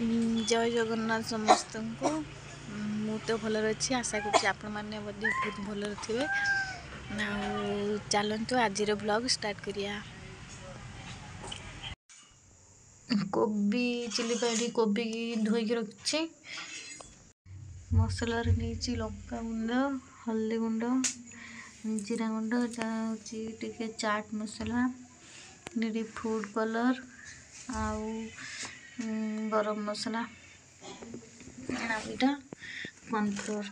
जय जगन्नाथ समस्त को मु तो भल अच्छी आशा कर आपण मैंने बहुत भल थे। चलतु आज ब्लॉग स्टार्ट करिया। कोबी चिली पैडी कोबी धोईकी रखी मसला नहीं लंका गुंड हल्दी गुंड जीरा गुंड टे चाट मसला नी फूड कलर आउ गरम मसला आईटा कॉर्नफ्लोर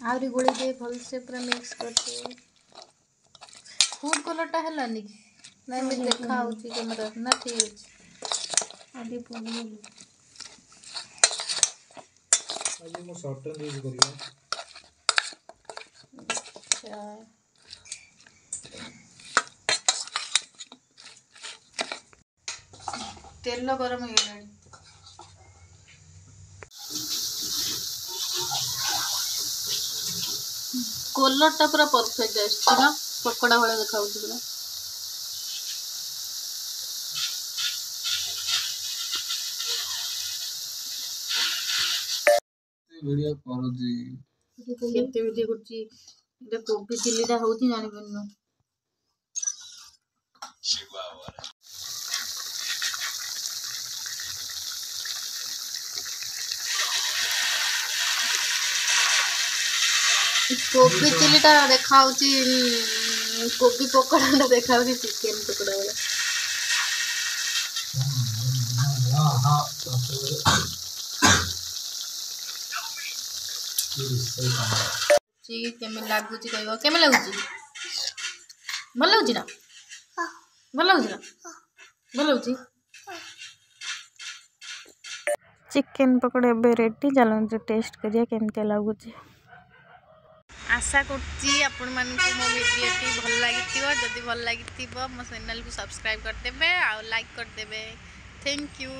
आउरी गोली दे भल से पूरा मिक्स करते। फूड कलर टा हलानी नहीं मैं देखा होची कैमरा ना ठीक अछि आदि पनी आज मो शॉर्ट टर्न यूज करियो। अच्छा तेल गरम हो गलानी कलर टा पूरा परफेक्ट आछी ना पकोड़ा वाला देखा होची पूरा वीडियो करू जी केते वीडियो करची इते कोबी चिल्लीटा होची जानि पन्नो कोबी चिल्लीटा देखा होची कोबी पकोड़ा देखा होची चिकन पकोड़ा वाला केमे लागुची कहबो केमे लागुची भल लागुची ना भल लागुची ना भल लागुची चिकन पकोड़ा बे रेडी चलते टेस्ट करिया केमते लागुची। आशा करती आपण मानक मो वीडियोटी भल लगी जदि भल लगी मो चैनल को सब्सक्राइब करदेवे आ लाइक करदेवे। Thank you.